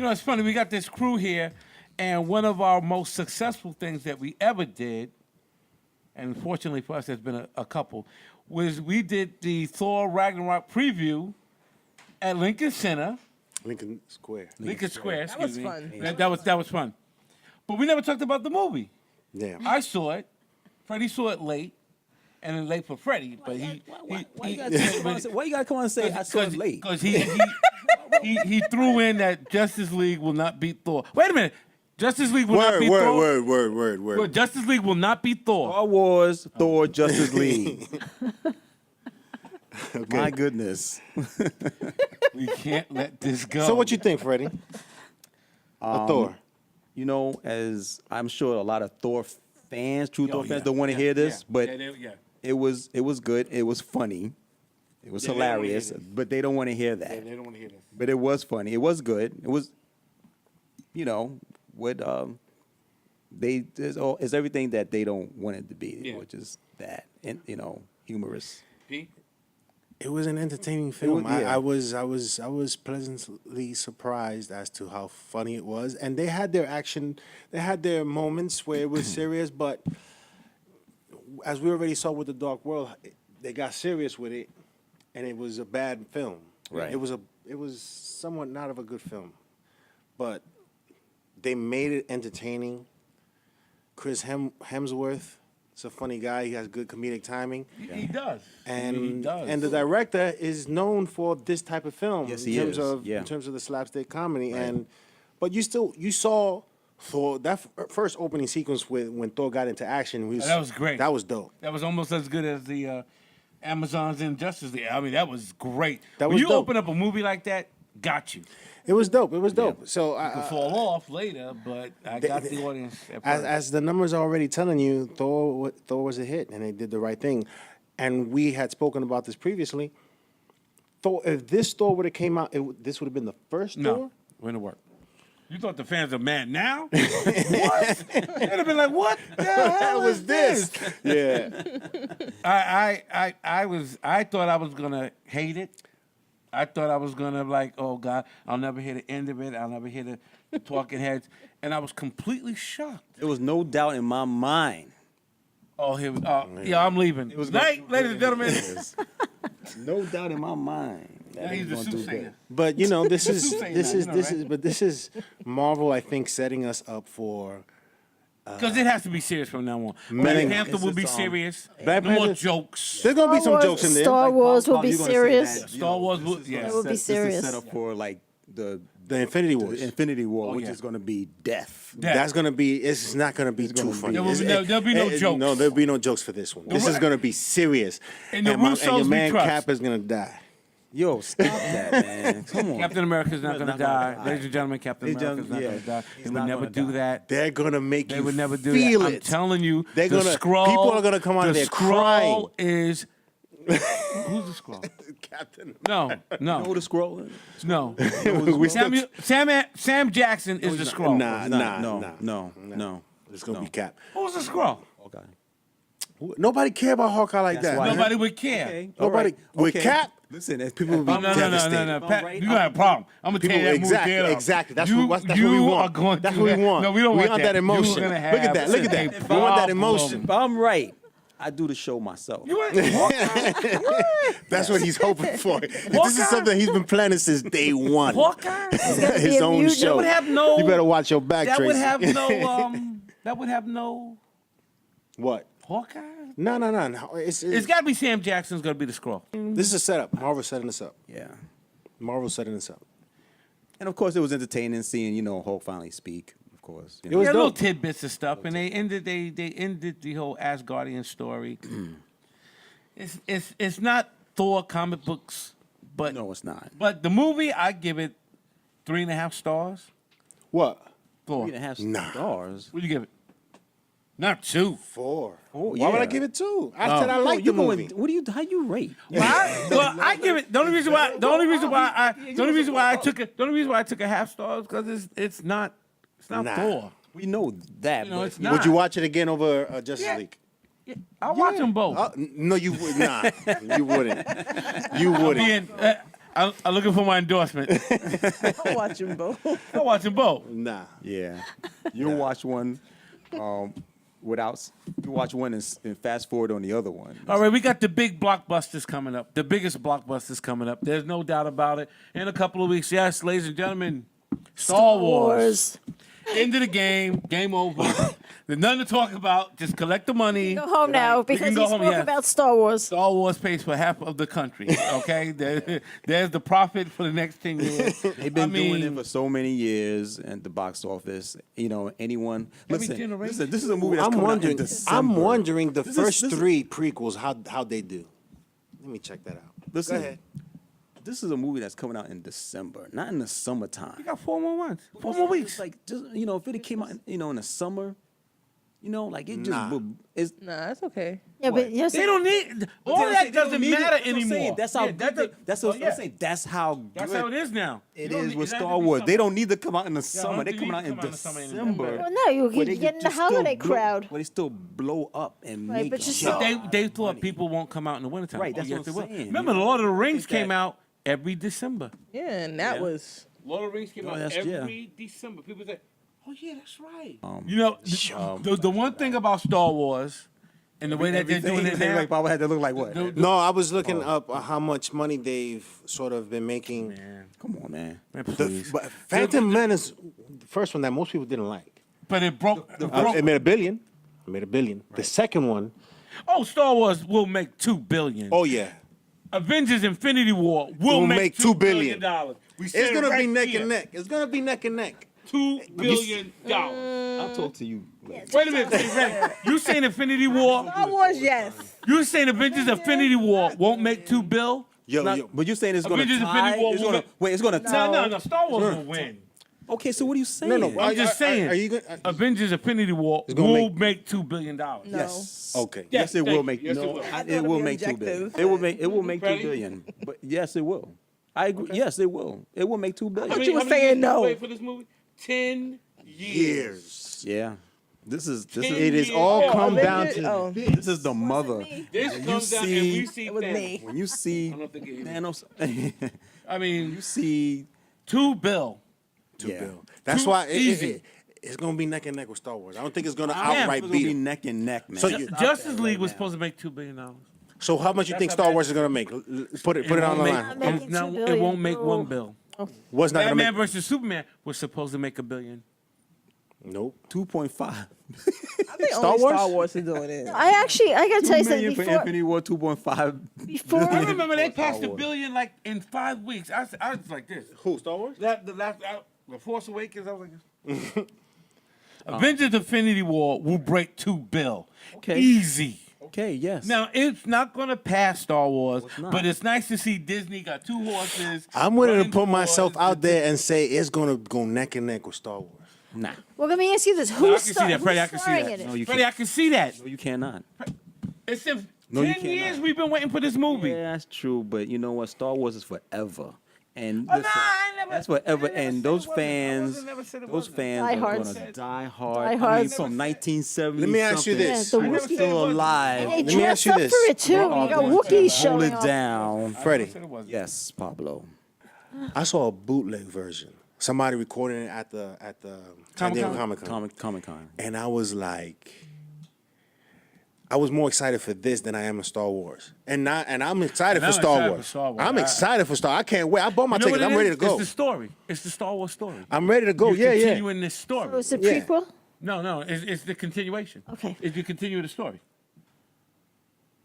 You know, it's funny. We got this crew here, and one of our most successful things that we ever did, and fortunately for us, there's been a couple, was we did the Thor Ragnarok preview at Lincoln Center. Lincoln Square. Lincoln Square, excuse me. fun. That was fun. But we never talked about the movie. Yeah. I saw it. Freddie saw it late, and then late for Freddie. But Why you gotta come on and say I saw it late? Because he threw in that Justice League will not beat Thor. Wait a minute. Justice League will not beat Thor. Word. Well, Justice League will not beat Thor. Star Wars, Thor, Justice League. Okay. My goodness. We can't let this go. So what you think, Freddie? Of Thor? You know, as I'm sure a lot of Thor fans, true Thor fans, yeah, don't want to hear this, but yeah. it was good. It was funny. It was Yeah, they don't wanna hilarious, hear this. but they don't want to hear that. They don't want to hear this. But it was funny. It was good. It was, you know, what it's everything that they don't want it to be, Yeah. which is that, and you know, humorous. P? It was an entertaining film. was- yeah. I was pleasantly surprised as to how funny it was, and they had their action. They had their moments where it was serious, but as we already saw with The Dark World, they got serious with it, and it was a bad film. Right. It was somewhat not of a good film, but they made it entertaining. Chris Hemsworth is a funny guy. He has good comedic timing. He does. And he does. and the director is known for this type of film. Yes, in he terms is. of Yeah. in terms of the slapstick comedy. But you saw Thor, that first opening sequence when Thor got into action. That was great. That was dope. That was almost as good as the Amazon's Injustice League. I mean, that was great. That when was you dope. open up a movie like that, got you. It was dope. It was dope. So You could fall off later, but I got the audience. At first. as the numbers are already telling you, Thor was a hit, and they did the right thing. And we had spoken about this previously. Thor, if this Thor would have came out, this would have been the first Thor. No, wouldn't work. You thought the fans are mad now? What? They'd have been like, "What the hell is this?" Yeah. I thought I was gonna hate it. I thought I was gonna like, oh God, I'll never hear the end of it. I'll never hear the talking heads, and I was completely shocked. There was no doubt in my mind. Oh, here, yeah, I'm leaving. It was night, ladies and gentlemen. No doubt in my mind. Now he's a soothsayer. But you know, this is Soothsayer this now, is you know, this right? is but this is Marvel, I think, setting us up for Because it has to be serious from now on. Man, Black Panther will be it's, serious. Black No more Panther- jokes. there's gonna be some jokes in there. Star Wars will Bob, be you're gonna say serious. that, you Star know, Wars this will- is yeah. gonna It will be set- This serious. is set up for like the Infinity Wars. Infinity War, Oh, which yeah. is going to be death. Yeah. That's gonna be. It's not gonna be too gonna funny. There will be It's- there'll be no jokes. No, there'll be no jokes for this one. This is gonna be serious. And the your Russos we man trust. Cap is gonna die. Yo, stop that, man. Come on. Captain America's not going to Not gonna die. die. Ladies and gentlemen, Captain Ladies and America's not going to gentlemen, die. yeah, They he's would not never gonna do die. that. They're gonna make They you would never do feel that. I'm it. telling you, They're the gonna- Skrull, people are gonna come out of the there Skrull crying. is... Who's the Skrull? Captain. No. Know the scroll? No. We still- Sam Jackson is the Skrull. No. It's gonna be Cap. Who's the Skrull? Okay. Nobody care about Hawkeye like That's that. why- Nobody would care. Okay. Nobody with Okay. Cap. Listen, as people will be Oh, no. devastated. Pat, right. you got a problem. I'm going to People, tear that movie exactly, down. exactly. That's You- what we you want. are going That's through what we that. want. No, we don't want that that. emotion. You're Look gonna at that. have Look at that. a We want that problem. emotion. If I'm right, I do the show myself. You ain't That's what he's hoping for. This Hawkeye? is something he's been planning since day one. Hawkeye? His a own mutant. show. That would have no... You better watch your back, That Tracy. would have no... That would have no... What? Hawkeye? No. It's got to be Sam Jackson's going to be the Skrull. This is a setup. Marvel's setting this up. Yeah. Marvel's setting this up. And of course, it was entertaining seeing, Hulk finally speak, of course. It was Yeah, little dope. tidbits of stuff, and they ended the whole Asgardian story. It's not Thor comic books, but No, it's not. But the movie, I give it 3.5 stars. What? Thor. 3.5 Nah. stars. What'd you give it? Not 2. 4. Oh, Why would yeah. I give it 2? I said I No, like the you movie. going, how you rate? I give it. The only reason why I took a half star because it's not Nah. Thor. We know that. You know, but it's not. Would you watch it again over Justice Yeah. League? I'll watch them both. No, you would. Nah, you wouldn't. You wouldn't. I'm looking for my endorsement. I'm watching both. I'm watching both. Nah. Yeah, you'll watch one you watch one and fast forward on the other one. All right, we got the big blockbusters coming up. The biggest blockbusters coming up. There's no doubt about it. In a couple of weeks, yes, ladies and gentlemen, Star Wars. End of the game. Game over. There's nothing to talk about. Just collect the money. Go home now We because can he go spoke home, yes. about Star Wars. Star Wars pays for half of the country. Okay, there's the profit for the next 10 years. They've been doing it for so many years at the box office. You know, anyone. Every Listen, generation. this is a movie that's I'm coming out in wondering. December. I'm wondering the This is- first this is- 3 prequels how they do. Let me check that out. Listen, Go ahead. this is a movie that's coming out in December, not in the summertime. We got 4 more months. 4 more weeks. It's like just if it came out in the summer, like it just Nah. it's. Nah, it's okay. Yeah, but yes, They don't need all They that don't doesn't need it. matter That's what I'm anymore. saying. That's how Yeah, good. That's what I'm saying. That's how good. That's how it is now. It You don't is need- with it has Star to be Wars. They summer. don't need to come out in the I summer. don't They think coming you out can in come out in the summer and December. well, no, you where can they get in the just still holiday blow- crowd. Where they still blow up and Right, make. but you a still- lot They of thought money. people won't come out in the wintertime. Right, that's yes, what they I'm will. saying. Remember, You know, Lord of the Rings think came that- out every December. Yeah, and that Yeah. was Lord of the Rings came Oh, out that's- every December. People say, "Oh yeah, that's right." Um, The one thing about Star Wars and the way that they're doing it now, Like Papa had to look like what? No, I was looking up how much money they've sort of been making. man, Come on, man. please. But Phantom Menace, the first one that most people didn't like. But it broke. It broke. It made $1 billion. It made $1 billion. The second one, Oh, Star Wars will make $2 billion. oh yeah, Avengers: Infinity War will make $2 billion. We said it's it gonna right be neck here. and neck. It's gonna be neck and neck. $2 billion. I'll talk to you. Wait a minute, Ray. You saying Infinity War? Star Wars. Yes. You saying Avengers: Infinity War won't make $2 billion? Yo, But you're saying it's going to Avengers tie? Infinity War It's will gonna, make- wait, it's going to tie? No. Star Wars will win. Okay, so what are you saying? no, no. I'm just saying. Are you gonna? Avengers: Infinity War It's gonna will make $2 billion. No. Yes. Okay. Yes, it thank will make. you. Yes, no, it will. it I thought will it'd make be 2 billion. objective. It will make Ready? 2 billion. But yes, it will. I agree. Yes, it will. It will make 2 billion. But you were How many saying years did no. we wait for this movie? 10 years. Yeah. This is It is all Oh, come down Avengers- to oh. this is the mother. This When comes you down see- and we see It was Thanos. me. When you see I don't think it is. Thanos, I mean, you see $2 billion. $2 Yeah. billion. That's Too why easy. it's gonna be neck and neck with Star Wars. I don't think it's gonna I am. outright it's gonna beat be them. neck and neck, man. So you- Justice League was supposed to make $2 billion. So how much you think how Star bad Wars is gonna make? Put it on the won't line. make- making No, $2 it billion. won't make Oh. $1 billion. What's not gonna Batman make? versus Superman was supposed to make $1 billion. Nope. 2.5. I think Star only Wars? Star Wars is doing it. I gotta tell you 2 million something for before. Infinity War. 2.5. Before I remember they passed Star $1 billion like in 5 weeks. I was like this. Who? Star Wars? The Force Awakens, I was like this. Avengers: Infinity War will break $2 billion. Okay. Easy. Okay. Yes. Now it's not gonna pass Star Wars, it's not. but it's nice to see Disney got 2 horses. I'm willing to running put the myself wars. out there and say it's gonna go neck and neck with Star Wars. Nah. well, let me ask you this: I who's can see that, Freddie. I can see starring that. in No, it? you Freddie, I can see that. No, you cannot. It's in No, you 10 cannot. years we've been waiting for this movie. Yeah, that's true. But you know what? Star Wars is forever. And Oh, no, listen, I never- that's forever. I never And said those it wasn't. I fans, never said it those wasn't. fans are Diehards. gonna die hard. I mean, Diehards. from 1970. Let me ask you this. Yeah, the We're Wookiee. still alive. They Let me ask dress you up this. for it too. You got Wookiees Hold showing it up. down. Freddie, said it wasn't. Yes, Pablo. I saw a bootleg version. Somebody recording it at the San Diego Comic-Con. Comic-Con. And I was like, I was more excited for this than I am in Star Wars. And I'm excited And for I'm Star excited Wars. for Star Wars. I'm excited for Star. I can't wait. I bought my You know ticket. what it I'm ready is? to go. It's the story. It's the Star Wars story. I'm ready to go. You're Yeah. continuing this story. So it's a Yeah. prequel. No, it's the continuation. Okay. It's you continue the story.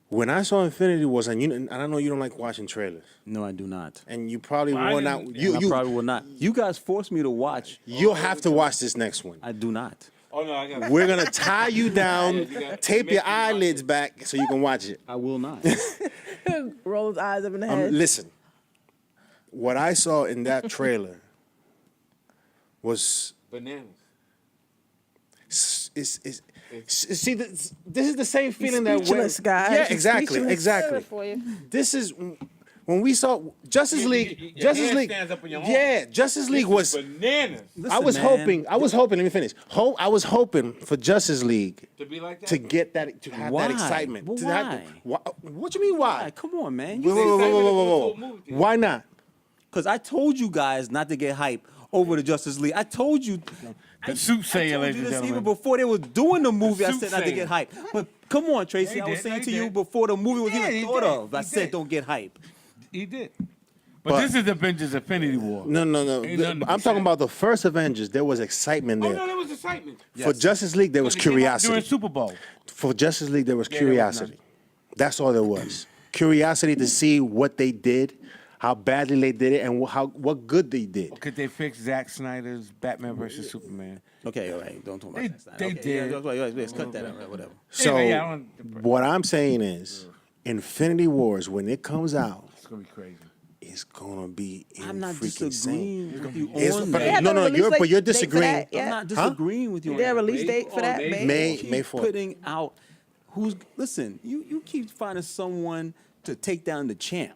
When I saw Infinity Wars, and I know you don't like watching trailers, No, I do not. and you probably Well, I will not. didn't- You I probably will not. You guys forced me to watch. you'll have to watch this next one. I do not. Oh no, I got We're gonna tie you down, You got- tape make your you watch eyelids back so you can watch it. I will not. Roll his eyes up in the head. Listen, what I saw in that trailer was bananas. see this is the same feeling that speechless, guys. Yeah, He's exactly, speechless. exactly. For you. This is when we saw Justice League. your Justice hand League. stands up on your arm. Yeah, Justice League was. bananas I was Listen, man. hoping. Let me finish. I was hoping for Justice League to be like that. to get that, to have Why? that excitement. Well, to have why? what you mean? Why? Come on, man. Whoa, You whoa, whoa, excited whoa, to whoa, go whoa, to a whoa. movie theater. Why not? because I told you guys not to get hype over the Justice League. I told you. The soothsayer, I ladies told you and this even gentlemen. before they was doing the movie. I said not to soothsayer. get hype. But come on, Tracy. He I was did, saying he to you did. before the movie was Yeah, even he thought did, of. I he said did. don't get hype. He did. But- But this is Avengers Infinity War. No. Ain't nothing to be I'm talking said. about the first Avengers. There was excitement Oh, there. no, there was excitement. For Justice League, there was It came out curiosity. During Super Bowl. For Justice League, there was Yeah, there was curiosity. That's all there was. Curiosity to see what they did, how badly they did it, and what good they did. Could they fix Zack Snyder's Batman versus Superman? Okay, all right. Don't talk about They- that. they Okay, did. Yeah, let's cut that out. Whatever. So Anyway, yeah, I don't- what I'm saying is, Infinity Wars, when it comes out, It's going to be crazy. it's gonna be I'm not freaking disagreeing insane. with you It's- on but- They that. have no, a no, release you're- but date- you're date for disagreeing. that, I'm yeah. not disagreeing with you. Is there a on that. release date for that? May- May Keep 4th. putting out who's listen. You keep finding someone to take down the champ.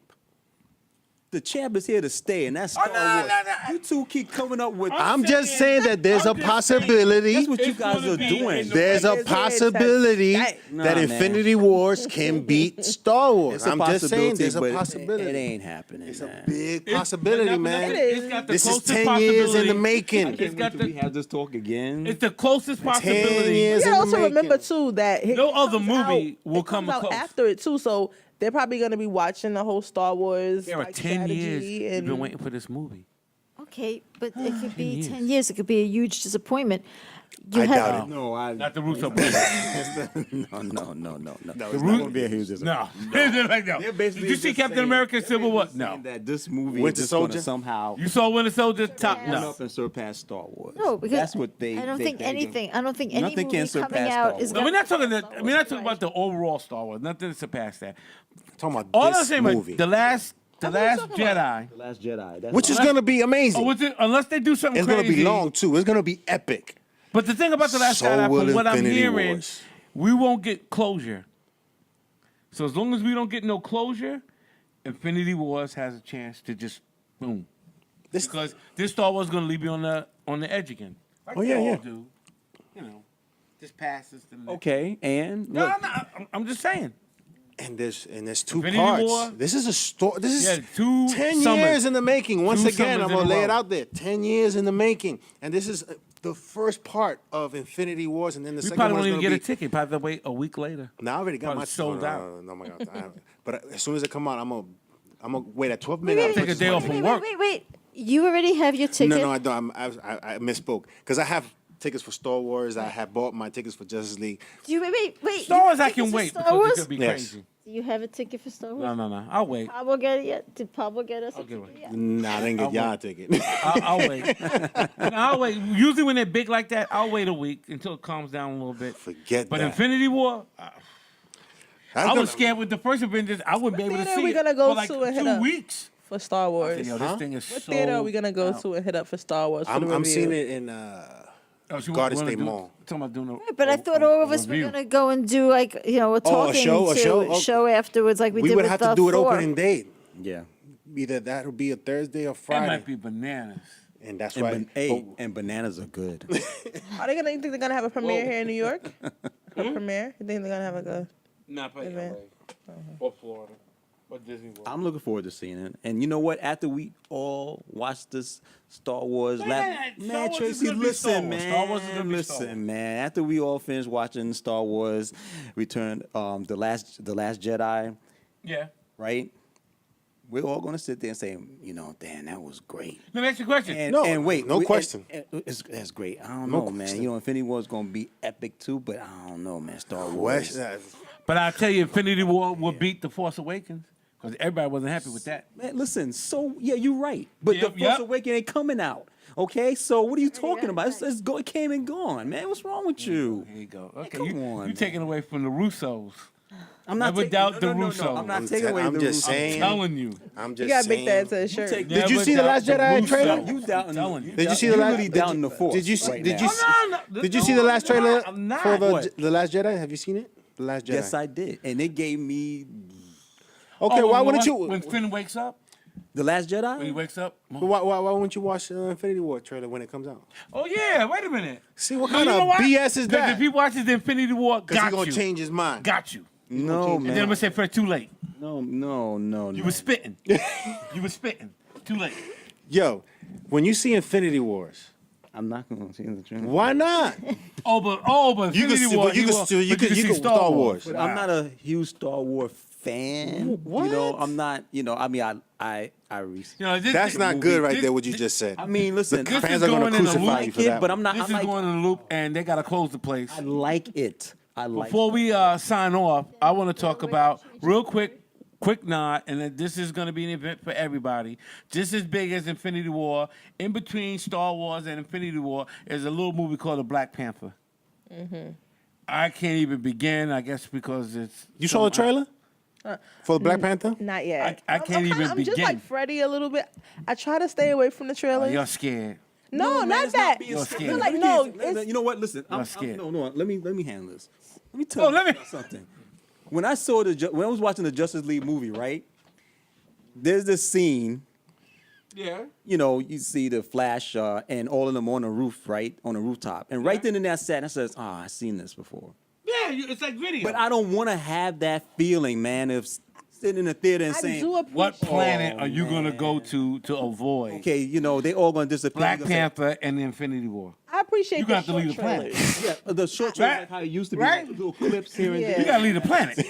The champ is here to stay, and that's Star no, Wars. no. You two keep coming up with. I'm just saying that there's a I'm just saying- possibility. That's what you It's guys gonna are be doing. in the- There's a It's- possibility it's- Nah, that man. Infinity Wars can beat Star Wars. It's a I'm just saying possibility, there's a but possibility. It ain't happening. It's man. a big possibility, man. It is. It's got the This is closest 10 years in the possibility. making. I can't It's wait got till the- we have this talk again. It's the closest 10 possibility. years You in the also making. remember too that No it other comes movie out- will it come comes out close. after it too. So they're probably going to be watching the whole Star Wars. There are like, 10 years strategy you've and been waiting for this movie. Okay, but it could be years. 10 years. It could be a huge disappointment. You I have, doubt it. no, I. Not the Russo brothers. No. it's not gonna be a huge No. They're like, no. They're Did basically you see just Captain saying- America they're Civil War? basically saying No. That this movie Winter is just gonna Soldier? somehow You saw Winter Soldier? Top? run No. up and surpass Star Wars. no, because that's what they. I don't they think thinking. anything. I don't think any Nothing movie can coming surpass out Star is. Wars. No, we're not talking. Star We're not Wars, talking right. about the overall Star Wars. Nothing to surpass that. Talking about All I'm this saying, movie, about the last That's what I'm talking about. Jedi. The Last Jedi. That's which is Unless- gonna be amazing. Oh, was it, unless they do something It's crazy. gonna be long too. It's gonna be epic. But the thing about the last So Jedi, will from what I'm Infinity hearing, Wars. we won't get closure. So as long as we don't get no closure, Infinity Wars has a chance to just boom. This- Because this Star Wars is gonna leave you on the edge again. Like Oh, yeah, they all yeah. do. You know, just passes to the next. Okay, and No, look, no, I'm just saying. And there's two Infinity parts. War. This is a story. This is Yeah, 2 10 summers. years in the making. Once Two again, I'm summers in gonna a lay it row. out there. 10 years in the making, and this is the first part of Infinity Wars, and then the We second probably one's won't even gonna get be. a ticket. Probably wait a week later. Now I already got Probably my sold out. No, my God. But as soon as it come out, I'm gonna wait at 12 Wait, minutes. Take a day off from work. Wait. You already have your ticket. No, I don't. I misspoke because I have tickets for Star Wars. I have bought my tickets for Justice League. Do you wait? Star you Wars, have I can tickets for wait Star because Wars? it could be Yes. crazy. Do you have a ticket for Star Wars? No. I'll wait. Pablo get it yet? Did Pablo get us a I'll get ticket one. yet? Nah, I didn't get I'll y'all a wait. ticket. I'll wait. No, I'll wait. Usually when they're big like that, I'll wait a week until it calms down a little bit. Forget But that. Infinity War, That's I gonna- was scared with the first Avengers. I wouldn't be able to theater see we it gonna go for like to and hit 2 up? weeks. for Star I Wars. said, yo, this thing is What so. theater are we gonna go to and hit up for Star Wars for the I'm review? seeing it in She Garden wanna State do- Mall. Talking about doing a, But I thought all of us were review. gonna go and do like a talking show? A show? Oh, show afterwards, like we we did would with have to do it Thor. opening date. yeah. Either that would be a Thursday or That Friday. might be bananas. And that's And, right. and bananas are good. Are they gonna? You think they're gonna have a premiere Whoa. here in New York? A premiere? You think they're gonna have like a? Not by Event. LA or Florida or Disney World. I'm looking forward to seeing it. And you know what? After we all watch this Star Wars, Star man, Wars is Tracy, gonna be Star listen, Wars. man, Star Wars is gonna be Star Wars. listen, man. After we all finish watching Star Wars, Return, the last Jedi, Yeah. right? We're all gonna sit there and say, damn, that was great. Let me ask you a question. And, No, and wait, no question. That's great. I don't No know, man. question. Infinity War is gonna be epic too, but I don't know, man. Star Wars. West, But I'll tell you, Infinity War will beat The Force Awakens because everybody wasn't happy with that. Man, listen. So yeah, you're right. But Yep, the Force yep. Awakens ain't coming out. Okay, so what are you talking about? It's go. It came and gone, man. What's wrong with you? Here you go. Okay, come you, on, you man. taking away from the Russos. I'm not Never taking- doubt the no, Russos. I'm not I'm taking te- away I'm the just Russos. saying. I'm telling you. I'm You just gotta saying. make that into a shirt. take- Did you Never see the doubt last Jedi Russos. trailer? You doubting? telling you. Did you see the you last? really doubting the Force? Did you see? right Did now. you? No, Did you see the last trailer I'm not. for What? the last Jedi? Have you seen it? The last Jedi. Yes, I did, and it gave me Okay, Oh, why when wouldn't you? When Finn wakes up? the Last When he Jedi. wakes up? Why wouldn't you watch the Infinity War trailer when it comes out? Oh, yeah. Wait a minute. See what No, kind you know of what? BS is 'Cause that? if he watches the Infinity War, Because he's got gonna you. change his mind. Got you. No, And then I'm man. going to say, Fred, too late. No. You was spitting. You was spitting. Too late. Yo, when you see Infinity Wars, I'm not going to see the trailer. why not? But You can Infinity see- War, but you he can will- still- you but can- you see can- Star Wars. But I'm not a huge Star Wars fan. What? You know, I'm not. You know, I mean, I You know, this, That's not good right this- there, what you just said. I mean, listen, The This fans is are going going to in the crucify loop. you for that. but I'm not. This I'm is like, going in a loop, and they got to close the place. I like it. I like. Before we sign off, I want to talk about real quick nod, and then this is going to be an event for everybody, just as big as Infinity War. In between Star Wars and Infinity War is a little movie called The Black Panther. I can't even begin, I guess, because it's. You saw the trailer for the Black Panther? Not yet. I can't even I'm just begin. like Freddie a little bit. I try to stay away from the Oh, trailers. you're scared. no, man, not it's that. being You're I scared. feel like Let me no. tell you- It's, you know what? Listen, I'm scared. no. Let me handle this. Let me tell Oh, you let me- about something. When I saw when I was watching the Justice League movie, right? There's this scene. Yeah. You know, you see the Flash and all of them on the roof, right, on the rooftop, and right then and there, I sat and I says, "Oh, I've seen this before." Yeah, it's like video. But I don't want to have that feeling, man, of sitting in the theater and I saying, do appreciate. What planet Oh, are you going to man. go to avoid "Okay, you know, they all gonna disappear." Black You're gonna say, Panther and the Infinity War? I appreciate You the got to leave short the planet. trailers. Yeah, the short Right? trailers like how it used to be, Right? like little clips here and Yeah. there. You got to leave the planet.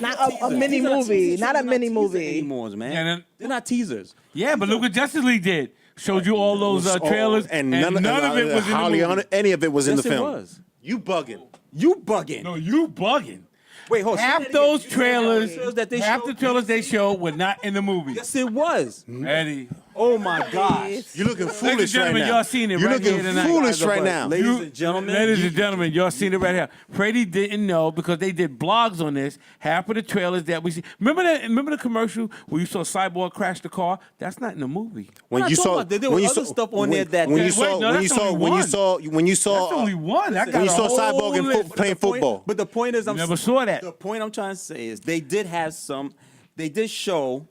Not a mini movie. Not a mini movie. anymore, man. Yeah, then- They're not teasers. Yeah, but look what Justice League did. Showed you all those trailers, and none of it was hardly any of it was in the Yes, it film. was. You bugging. You bugging. No, you bugging. Wait, hold on. say Half that again. those You said trailers, that they half showed- the trailers they showed were not in the movie. Yes, it was. Eddie, Oh my gosh. You're looking ladies and foolish right gentlemen, now. y'all seen it You're right looking here tonight. foolish right now. Ladies and gentlemen, ladies and gentlemen, y'all seen it right here. Freddie didn't know because they did blogs on this. Half of the trailers that we see. Remember the commercial where you saw Cyborg crash the car? That's not in the movie. When not you talking saw about that. There was other stuff on there that- when you Wait, saw no, when you that's saw only when you one. saw when you saw That's only one. I got when you a saw whole Cyborg in list. playing football. But the point is, I'm Never saw that. The point I'm trying to say is they did have some. They did show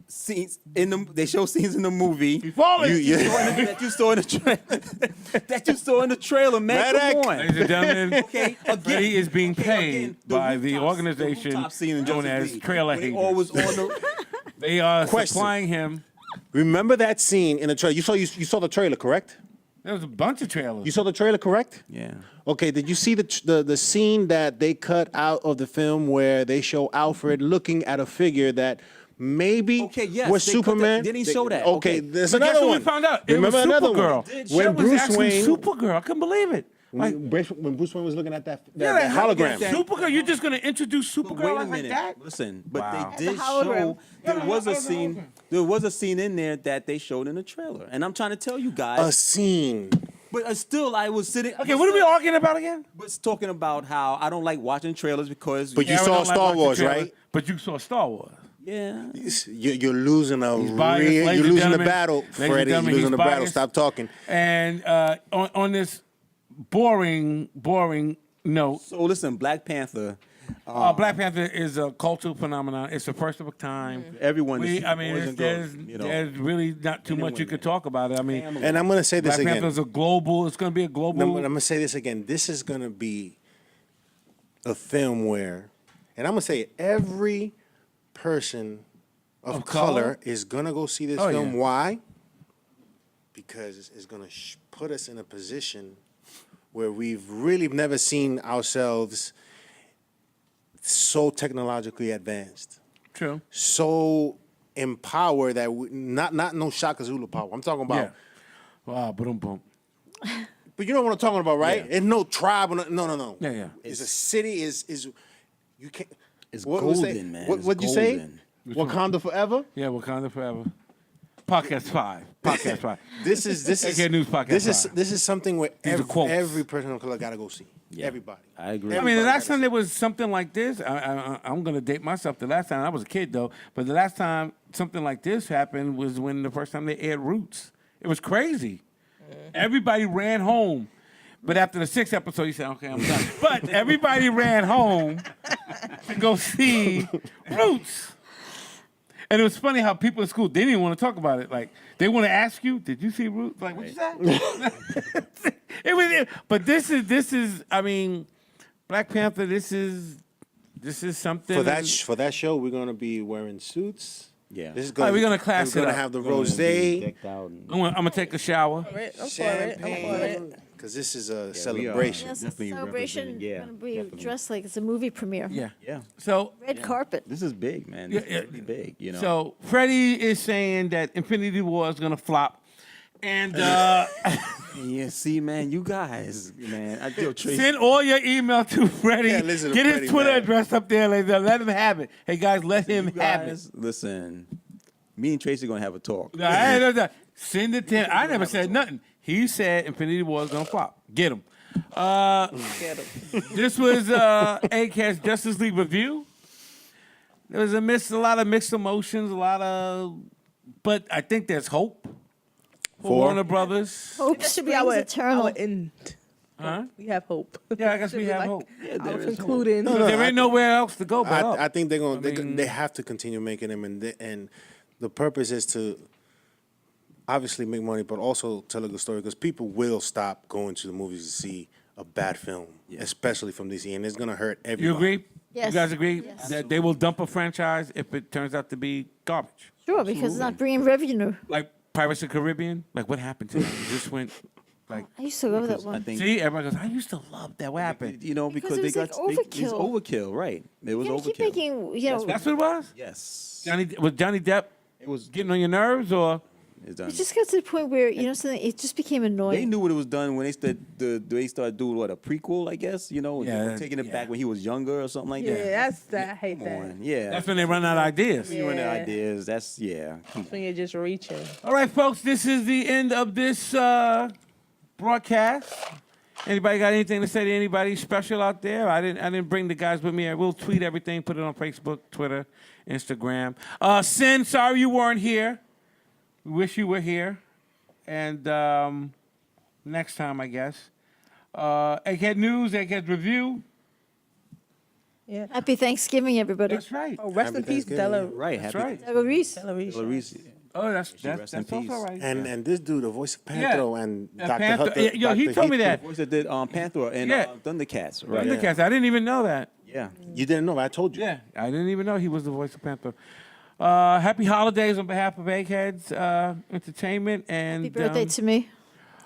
scenes in the. They show scenes in the movie. Falling. That you saw in the trailer. That you saw in the trailer, man. Medic. Come on. Ladies and gentlemen, Okay, again, Freddie is being paid again, by the rooftop- organization rooftop scene in known Justice as League, Trailer where they Haters. always on the. They are Question. supplying him. Remember that scene in the trailer? You saw the trailer, correct? There was a bunch of trailers. You saw the trailer, correct? Yeah. Okay, did you see the scene that they cut out of the film where they show Alfred looking at a figure that maybe Okay, yes, was they cut that. Superman? They didn't show that. Okay, Okay. there's But guess another what one. we found out? It Remember was another Supergirl. one. That When was Bruce actually Wayne, Supergirl. I couldn't believe it. Like, when Bruce Wayne was looking at that yeah, hologram. Supergirl. You're just gonna introduce But Supergirl wait a like minute. that? Listen, but Wow. they did As a hologram. show there Yeah, was a as a scene. hologram. There was a scene in there that they showed in the trailer, and I'm trying to tell you A guys. scene. But still, I was sitting. Okay, what are we arguing about again? Was talking about how I don't like watching trailers because. But you Aaron saw don't like Star watching Wars, trailers, right? But you saw Star Wars. yeah. You're losing a He's biased, real. ladies You're and losing the gentlemen. battle, Ladies and Freddie. You're gentlemen, losing he's the battle. biased. Stop talking. And on this boring note, So listen, Black Panther. Black Panther is a cultural phenomenon. It's the first of a kind. Everyone. I mean, there's really not too much you could talk about it. I mean, Family. And I'm gonna say this Black again. Panther is a global. It's going to be a global. I'm gonna say this again. This is gonna be a film where, and I'm gonna say it, every person of color is gonna go see this Oh, film. yeah. Why? Because it's gonna put us in a position where we've really never seen ourselves so technologically advanced, True. so empowered that not no Shaka Zulu power. I'm talking about. Yeah. Wow. Boom. Boom. But you know what I'm talking about, right? Yeah. It's no tribe. No. Yeah. Yeah. It's a city. Is you can't. It's what was golden, it? man. What It's would you say? golden. Wakanda forever. Yeah. Wakanda forever. Podcast 5. Podcast 5. This is AK News Podcast this is something where These are quotes. every person of color gotta go see. Yeah. Everybody. I agree. I mean, the Everybody last gotta time there was something like this, I'm going to date myself. The last time I was a kid, though, but the last time something like this happened was when the first time they aired Roots. It was crazy. Everybody ran home. But after the 6th episode, you said, okay, I'm done. But everybody ran home to go see Roots. And it was funny how people in school, they didn't want to talk about it. Like, they want to ask you, did you see Roots? Like, what you say? But this is, I mean, Black Panther, this is something. For that show, we're gonna be wearing suits. Yeah. This is All right, we're gonna class we're it gonna up. have the Gonna be rose, decked out and- I'm gonna take a shower. I'm for it. I'm for it. champagne, because this is a celebration. Yes, Definitely celebration. representing- yeah, Gonna be definitely. dressed like it's a movie premiere. Yeah. Yeah. So Red carpet. This is big, man. This is really big, you know. So Freddie is saying that Infinity War is gonna flop, and yeah, see, man, you guys, man. I feel Tracy. send all your email to Freddie. Yeah, listen to Get his Freddie, Twitter man. address up there. Let him have it. Hey guys, let him You have it. guys, listen. Me and Tracy gonna have a talk. No, no. Send it to him. I never said nothing. He said Infinity War is gonna flop. Get him. Get 'em. This was EggHeads Justice League review. There was a lot of mixed emotions, but I think there's hope for For? Warner Brothers. Hope That should be springs our eternal. end. Huh? We have hope. Yeah, I guess Should we be have like hope. Our concluding. There ain't nowhere else to go but up. I think they're gonna. I mean- They have to continue making them, and the purpose is to obviously make money, but also tell a good story because people will stop going to the movies to see a bad film, especially from DC, and it's gonna hurt everybody. You agree? Yes. You guys agree Yes. that they will dump a franchise if it turns out to be garbage? Sure, because it's not bringing revenue. Like Pirates of the Caribbean? Like what happened to them? It just went like, I used to love that I one. think see, everybody goes, I used to love that. What happened? you know Because because it they was got like it's overkill. overkill, right? It was You overkill. keep making, That's what it was? Yes, Was Johnny Depp it was. getting on your nerves or? It's done. it just got to the point where, something, it just became They annoying. knew what it was done when they started doing what, a prequel, I guess. You know, Yeah, taking it yeah. back when he was younger or something like Yeah, that. that's that. I hate Come that. on, yeah. That's when they run out of ideas. You run out Yeah. of ideas. That's When you're just reaching. All right, folks, this is the end of this broadcast. Anybody got anything to say to anybody special out there? I didn't bring the guys with me. I will tweet everything, put it on Facebook, Twitter, Instagram. Sin, sorry you weren't here. We wish you were here. And next time, I guess. Egghead News, Egghead Review. Yeah. Happy Thanksgiving, everybody. That's right. Oh, rest Happy in peace, Thanksgiving. Della. right. That's Happy right. Della Reese. Della Reese. Reese. Oh, that's rest in also peace. right. And this dude, the voice of Yeah. Panther and Yeah, Dr. Panther- Hunter. yeah, yo, he Dr. told me Heath- that. Voice that did Panther and Yeah. Thundercats. Right. Thundercats, I didn't even know that. Yeah. You didn't know, I told you. Yeah, I didn't even know he was the voice of Panther. Happy holidays on behalf of Eggheads Entertainment and Happy birthday to me.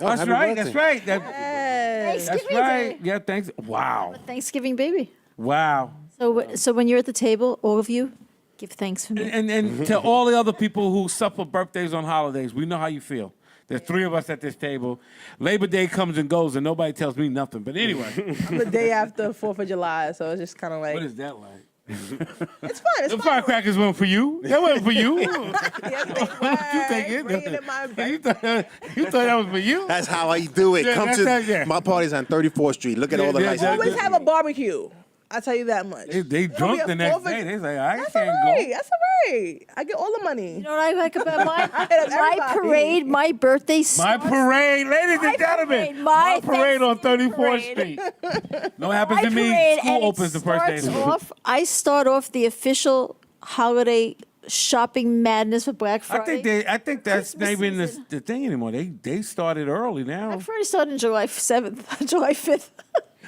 Oh, That's happy right. birthday. That's right. Yes. That's Thanksgiving right. Day. Yeah. Thanks. Wow. Thanksgiving baby. Wow. So when you're at the table, all of you, give thanks for me. And to all the other people who suffer birthdays on holidays, we know how you feel. There's three of us at this table. Labor Day comes and goes, and nobody tells me nothing. But anyway, The day after 4th of July, so it's just kind of like, what is that like? it's fun. It's The fun. firecrackers weren't for you. That wasn't for you. Yes, they You think were. it? Bring it in my You thought that was for you? That's how I do it. Yeah, Come that's to how- yeah. my party's on 34th Street. Look at Yeah, all the yeah, lights. yeah. Always have a barbecue. I tell you that much. They It'll drunk be a the next 4th of day. They say, I That's can't all right. go. That's all right. I get all the money. You know what I like about my Everybody. parade, my birthday My starts- parade, ladies My and gentlemen. parade, my parade on Thanksgiving 34th Street. No happens my to me. parade, and School it opens the first day. starts off. I start off the official holiday shopping madness for Black Friday. I think that's Christmas not even season. the thing anymore. They started early now. Black Friday started on July 7th, July 5th.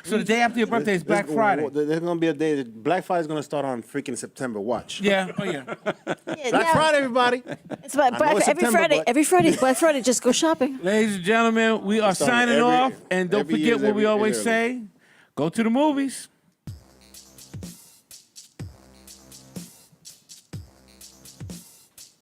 So the day after your birthday is Black Friday. There's gonna be a day that Black Friday's gonna start on freaking September. Watch. Yeah. Oh yeah. Yeah, Black now- Friday, everybody. It's Black, know Black it's every September, Friday. but- Every Friday is Black Friday. Just go shopping. Ladies and gentlemen, we are starting signing every- off. And don't every forget year's what we every always early. say: go to the movies.